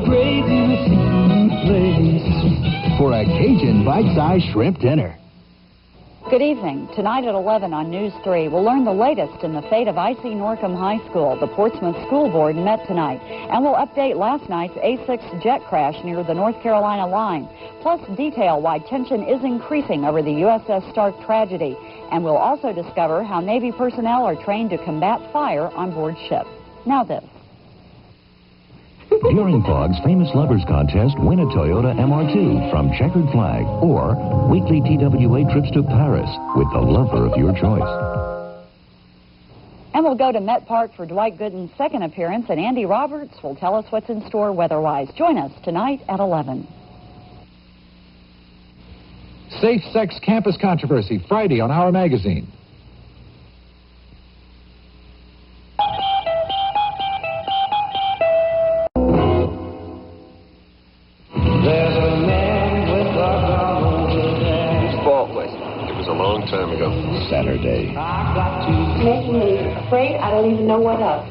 great new seafood place for a Cajun bite-sized shrimp dinner. Good evening. Tonight at 11 on News 3, we'll learn the latest in the fate of IC Norcom High School. The Portsmouth School Board met tonight, and we'll update last night's A6 jet crash near the North Carolina line, plus detail why tension is increasing over the USS Stark tragedy. And we'll also discover how Navy personnel are trained to combat fire on board ship. Now this. During Fog's Famous Lovers Contest, win a Toyota MR2 from Checkered Flag or weekly TWA trips to Paris with the lover of your choice. And we'll go to Met Park for Dwight Gooden's second appearance, and Andy Roberts will tell us what's in store weather-wise. Join us tonight at 11. Safe Sex Campus Controversy, Friday on Our Magazine. Time ago. Saturday. Making me afraid. I don't even know what else.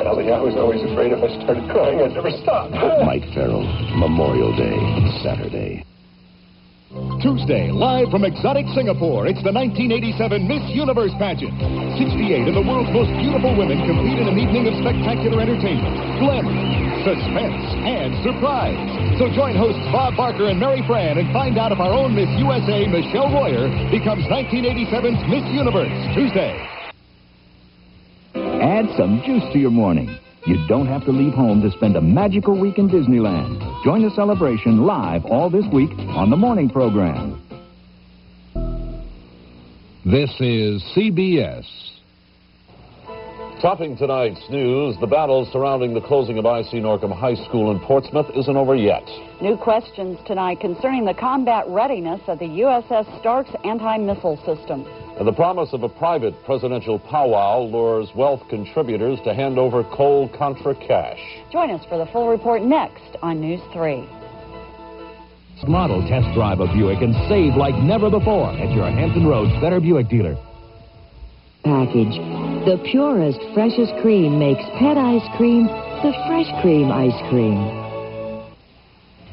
Ellie, I was always afraid if I started crying, I'd never stop. Mike Farrell, Memorial Day, Saturday. Tuesday, live from exotic Singapore, it's the 1987 Miss Universe pageant. 68 of the world's most beautiful women compete in an evening of spectacular entertainment, glamour, suspense, and surprise. So join hosts Bob Barker and Mary Fran and find out if our own Miss USA, Michele Royer, becomes 1987's Miss Universe, Tuesday. Add some juice to your morning. You don't have to leave home to spend a magical week in Disneyland. Join the celebration live all this week on the morning program. This is CBS. Topping tonight's news, the battle surrounding the closing of IC Norcom High School in Portsmouth isn't over yet. New questions tonight concerning the combat readiness of the USS Stark's anti-missile system. And the promise of a private presidential powwow lures wealth contributors to hand over cold Contra cash. Join us for the full report next on News 3. Model test drive a Buick and save like never before at your Hampton Roads Better Buick dealer. Package. The purest, freshest cream makes pet ice cream the fresh cream ice cream.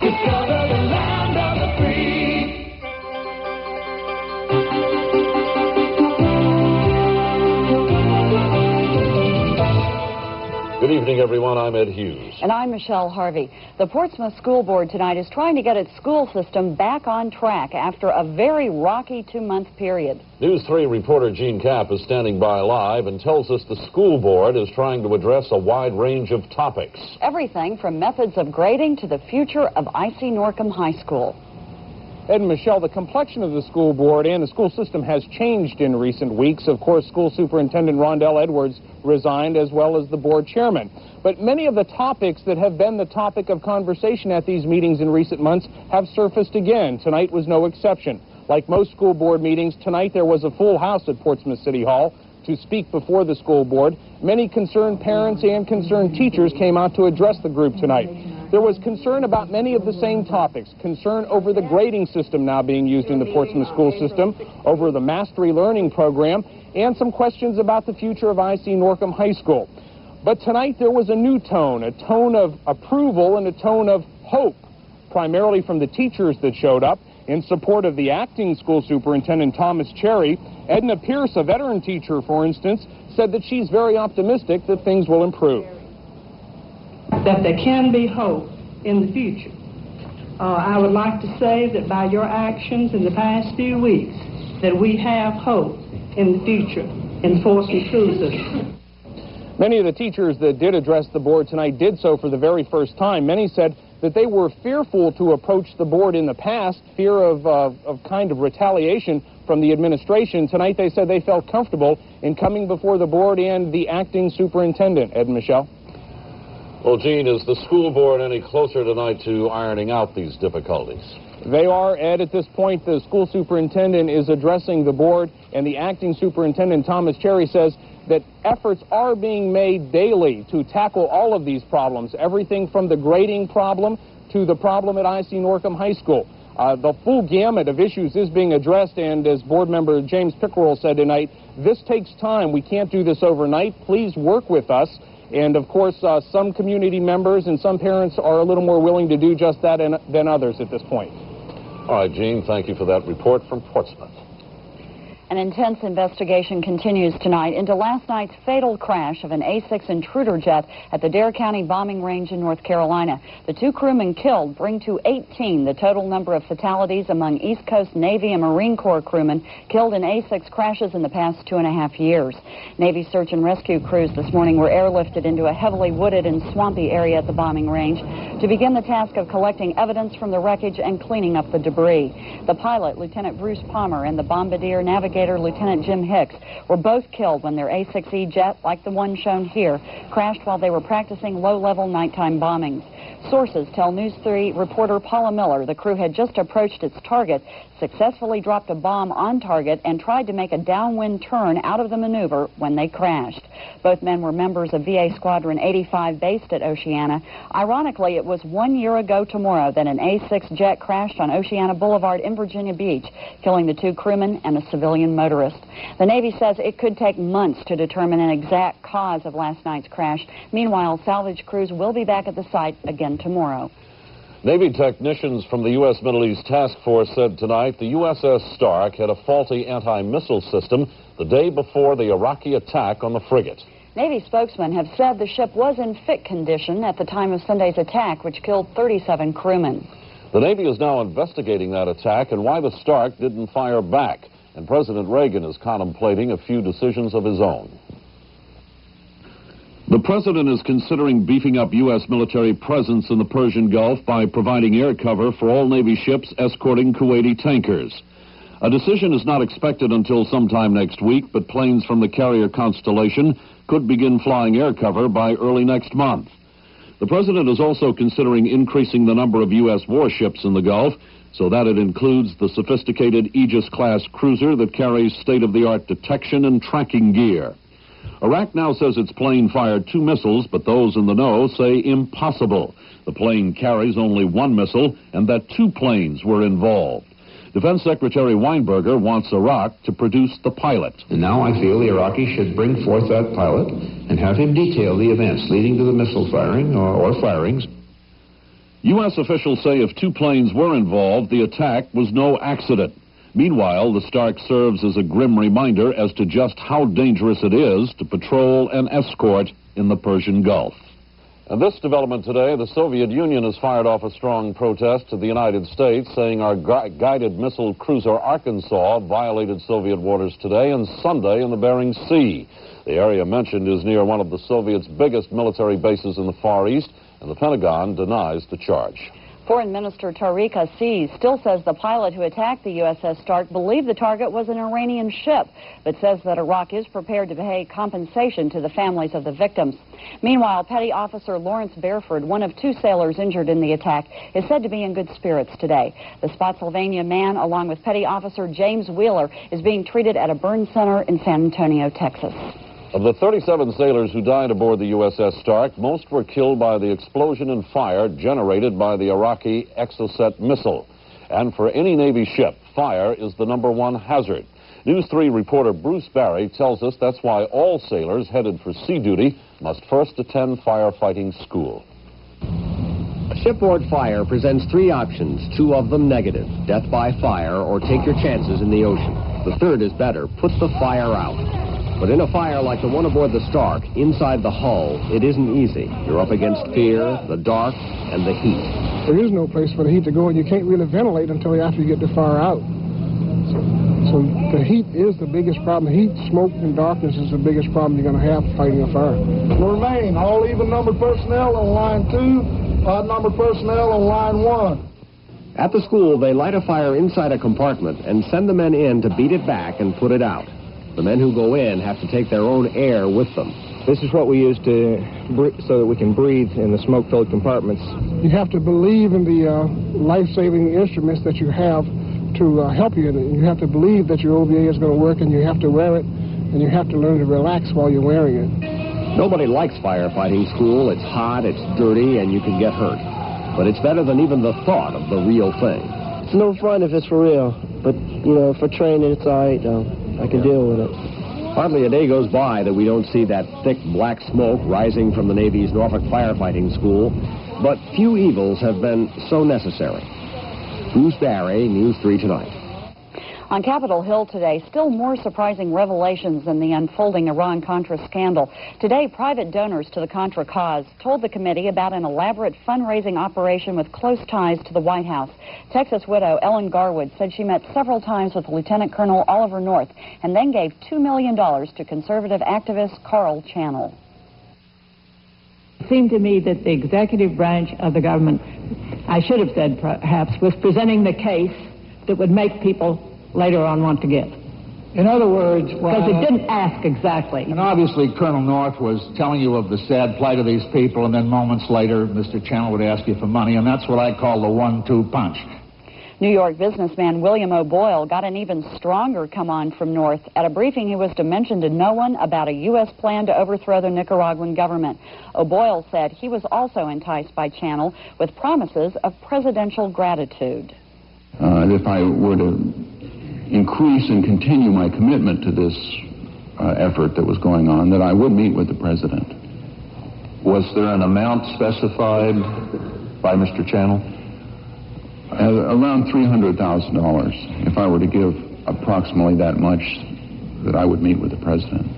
Discover the land of the free. Good evening, everyone. I'm Ed Hughes. And I'm Michele Harvey. The Portsmouth School Board tonight is trying to get its school system back on track after a very rocky 2-month period. News 3 reporter Gene Kapp is standing by live and tells us the school board is trying to address a wide range of topics. Everything from methods of grading to the future of IC Norcom High School. Ed and Michele, the complexion of the school board and the school system has changed in recent weeks. Of course, School Superintendent Rondell Edwards resigned, as well as the board chairman. But many of the topics that have been the topic of conversation at these meetings in recent months have surfaced again. Tonight was no exception. Like most school board meetings, tonight there was a full house at Portsmouth City Hall to speak before the school board. Many concerned parents and concerned teachers came out to address the group tonight. There was concern about many of the same topics, concern over the grading system now being used in the Portsmouth school system, over the Mastery Learning program, and some questions about the future of IC Norcom High School. But tonight there was a new tone, a tone of approval and a tone of hope, primarily from the teachers that showed up. In support of the acting school superintendent, Thomas Cherry, Edna Pierce, a veteran teacher, for instance, said that she's very optimistic that things will improve. That there can be hope in the future. I would like to say that by your actions in the past few weeks, that we have hope in the future in the Portsmouth school system. Many of the teachers that did address the board tonight did so for the very first time. Many said that they were fearful to approach the board in the past, fear of kind of retaliation from the administration. Tonight they said they felt comfortable in coming before the board and the acting superintendent. Ed and Michele. Well, Gene, is the school board any closer tonight to ironing out these difficulties? They are, Ed. At this point, the school superintendent is addressing the board, and the acting superintendent, Thomas Cherry, says that efforts are being made daily to tackle all of these problems, everything from the grading problem to the problem at IC Norcom High School. The full gamut of issues is being addressed, and as board member James Pickerel said tonight, this takes time. We can't do this overnight. Please work with us. And of course, some community members and some parents are a little more willing to do just that than others at this point. All right, Gene, thank you for that report from Portsmouth. An intense investigation continues tonight into last night's fatal crash of an A-6 intruder jet at the Dare County bombing range in North Carolina. The 2 crewmen killed bring to 18 the total number of fatalities among East Coast Navy and Marine Corps crewmen killed in A-6 crashes in the past 2.5 years. Navy search and rescue crews this morning were airlifted into a heavily wooded and swampy area at the bombing range to begin the task of collecting evidence from the wreckage and cleaning up the debris. The pilot, Lieutenant Bruce Palmer, and the bombardier navigator Lieutenant Jim Hicks were both killed when their A-6E jet, like the one shown here, crashed while they were practicing low-level nighttime bombings. Sources tell News 3 reporter Paula Miller the crew had just approached its target, successfully dropped a bomb on target, and tried to make a downwind turn out of the maneuver when they crashed. Both men were members of VA Squadron 85 based at Oceana. Ironically, it was 1 year ago tomorrow that an A-6 jet crashed on Oceana Boulevard in Virginia Beach, killing the 2 crewmen and a civilian motorist. The Navy says it could take months to determine an exact cause of last night's crash. Meanwhile, salvage crews will be back at the site again tomorrow. Navy technicians from the U.S. Middle East Task Force said tonight the USS Stark had a faulty anti-missile system the day before the Iraqi attack on the frigate. Navy spokesmen have said the ship was in fit condition at the time of Sunday's attack, which killed 37 crewmen. The Navy is now investigating that attack and why the Stark didn't fire back. And President Reagan is contemplating a few decisions of his own. The president is considering beefing up U.S. military presence in the Persian Gulf by providing air cover for all Navy ships escorting Kuwaiti tankers. A decision is not expected until sometime next week, but planes from the carrier constellation could begin flying air cover by early next month. The president is also considering increasing the number of U.S. warships in the Gulf so that it includes the sophisticated Aegis-class cruiser that carries state-of-the-art detection and tracking gear. Iraq now says its plane fired 2 missiles, but those in the know say impossible. The plane carries only 1 missile, and that 2 planes were involved. Defense Secretary Weinberger wants Iraq to produce the pilot. And now I feel the Iraqis should bring forth that pilot and have him detail the events leading to the missile firing or firings. U.S. officials say if 2 planes were involved, the attack was no accident. Meanwhile, the Stark serves as a grim reminder as to just how dangerous it is to patrol and escort in the Persian Gulf. And this development today, the Soviet Union has fired off a strong protest to the United States, saying our guided missile cruiser Arkansas violated Soviet waters today and Sunday in the Bering Sea. The area mentioned is near one of the Soviets' biggest military bases in the Far East, and the Pentagon denies the charge. Foreign Minister Tariq Aziz still says the pilot who attacked the USS Stark believed the target was an Iranian ship, but says that Iraq is prepared to pay compensation to the families of the victims. Meanwhile, Petty Officer Lawrence Bearford, one of 2 sailors injured in the attack, is said to be in good spirits today. The Spotsylvania man, along with Petty Officer James Wheeler, is being treated at a burn center in San Antonio, Texas. Of the 37 sailors who died aboard the USS Stark, most were killed by the explosion and fire generated by the Iraqi Exocet missile. And for any Navy ship, fire is the #1 hazard. News 3 reporter Bruce Barry tells us that's why all sailors headed for sea duty must first attend firefighting school. A shipboard fire presents 3 options, 2 of them negative: death by fire or take your chances in the ocean. The third is better: put the fire out. But in a fire like the one aboard the Stark, inside the hull, it isn't easy. You're up against fear, the dark, and the heat. There is no place for the heat to go, and you can't really ventilate until after you get the fire out. So the heat is the biggest problem. Heat, smoke, and darkness is the biggest problem you're going to have fighting a fire. Remain all even-numbered personnel on line 2, odd-numbered personnel on line 1. At the school, they light a fire inside a compartment and send the men in to beat it back and put it out. The men who go in have to take their own air with them. This is what we use so that we can breathe in the smoke-filled compartments. You have to believe in the life-saving instruments that you have to help you in it. You have to believe that your OBA is going to work, and you have to wear it, and you have to learn to relax while you're wearing it. Nobody likes firefighting school. It's hot, it's dirty, and you can get hurt. But it's better than even the thought of the real thing. It's no fun if it's for real, but, you know, for training, it's all right, though. I can deal with it. Hardly a day goes by that we don't see that thick black smoke rising from the Navy's Norfolk firefighting school, but few evils have been so necessary. Bruce Barry, News 3 Tonight. On Capitol Hill today, still more surprising revelations in the unfolding Iran-Contra scandal. Today, private donors to the Contra cause told the committee about an elaborate fundraising operation with close ties to the White House. Texas widow Ellen Garwood said she met several times with Lieutenant Colonel Oliver North and then gave $2 million to conservative activist Carl Channel. It seemed to me that the executive branch of the government, I should have said perhaps, was presenting the case that would make people later on want to give. In other words, because it didn't ask exactly. And obviously Colonel North was telling you of the sad plight of these people, and then moments later Mr. Channel would ask you for money, and that's what I call the 1-2 punch. New York businessman William O'Boyle got an even stronger come-on from North. At a briefing, he was to mention to no one about a U.S. plan to overthrow the Nicaraguan government. O'Boyle said he was also enticed by Channel with promises of presidential gratitude. If I were to increase and continue my commitment to this effort that was going on, that I would meet with the president. Was there an amount specified by Mr. Channel? Around $300,000. If I were to give approximately that much, that I would meet with the president.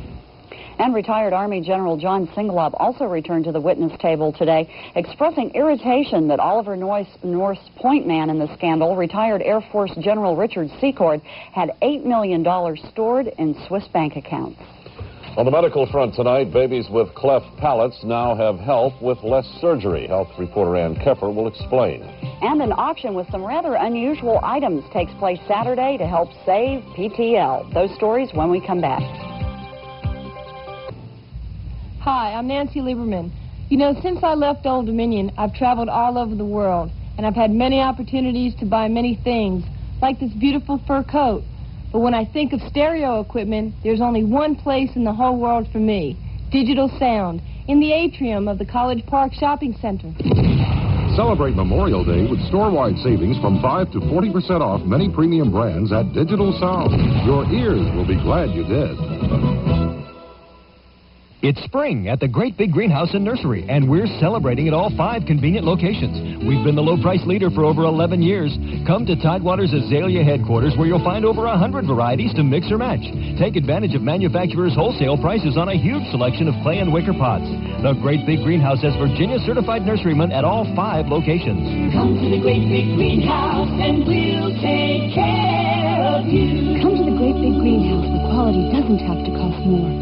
And retired Army General John Singlob also returned to the witness table today, expressing irritation that Oliver North's point man in the scandal, retired Air Force General Richard Secord, had $8 million stored in Swiss bank accounts. On the medical front tonight, babies with cleft palates now have help with less surgery. Health reporter Ann Keffer will explain. And an auction with some rather unusual items takes place Saturday to help save PTL. Those stories when we come back. Hi, I'm Nancy Lieberman. You know, since I left Old Dominion, I've traveled all over the world, and I've had many opportunities to buy many things, like this beautiful fur coat. But when I think of stereo equipment, there's only one place in the whole world for me, digital sound, in the atrium of the College Park Shopping Center. Celebrate Memorial Day with store-wide savings from 5 to 40% off many premium brands at Digital Sound. Your ears will be glad you did. It's spring at the Great Big Greenhouse and Nursery, and we're celebrating at all 5 convenient locations. We've been the low-price leader for over 11 years. Come to Tidewater's Azalea headquarters, where you'll find over 100 varieties to mix or match. Take advantage of manufacturers' wholesale prices on a huge selection of clay and wicker pots. The Great Big Greenhouse has Virginia-certified nurserymen at all 5 locations. Come to the Great Big Greenhouse, and we'll take care of you. Come to the Great Big Greenhouse, where quality doesn't have to cost more.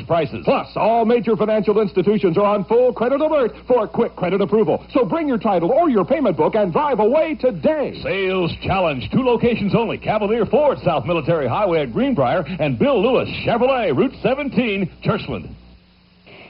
Prices. Plus, all major financial institutions are on full credit alert for quick credit approval. So bring your title or your payment book and drive away today. Sales Challenge. 2 locations only. Cavalier Ford, South Military Highway at Greenbrier, and Bill Lewis Chevrolet, Route 17, Churchland.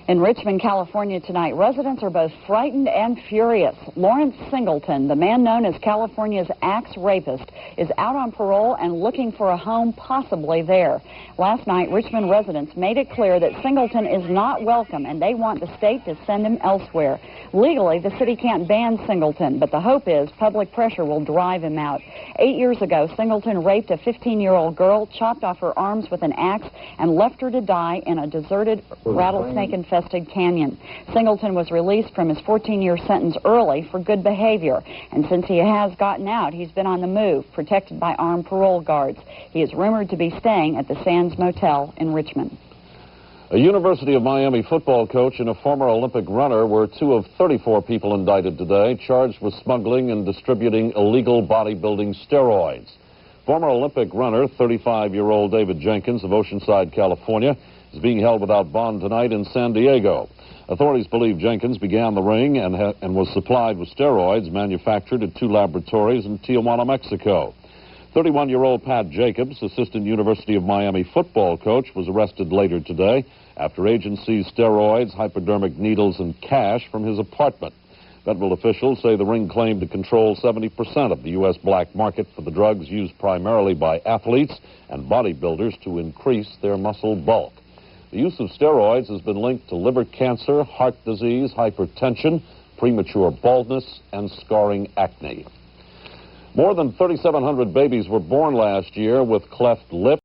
In Richmond, California tonight, residents are both frightened and furious. Lawrence Singleton, the man known as California's axe rapist, is out on parole and looking for a home possibly there. Last night, Richmond residents made it clear that Singleton is not welcome and they want the state to send him elsewhere. Legally, the city can't ban Singleton, but the hope is public pressure will drive him out. 8 years ago, Singleton raped a 15-year-old girl, chopped off her arms with an axe, and left her to die in a deserted rattlesnake-infested canyon. Singleton was released from his 14-year sentence early for good behavior, and since he has gotten out, he's been on the move, protected by armed parole guards. He is rumored to be staying at the Sands Motel in Richmond. A University of Miami football coach and a former Olympic runner were 2 of 34 people indicted today, charged with smuggling and distributing illegal bodybuilding steroids. Former Olympic runner, 35-year-old David Jenkins of Oceanside, California, is being held without bond tonight in San Diego. Authorities believe Jenkins began the ring and was supplied with steroids manufactured at 2 laboratories in Tijuana, Mexico. 31-year-old Pat Jacobs, assistant University of Miami football coach, was arrested later today after agents seized steroids, hypodermic needles, and cash from his apartment. Federal officials say the ring claimed to control 70% of the U.S. black market for the drugs used primarily by athletes and bodybuilders to increase their muscle bulk. The use of steroids has been linked to liver cancer, heart disease, hypertension, premature baldness, and scarring acne. More than 3,700 babies were born last year with cleft lip.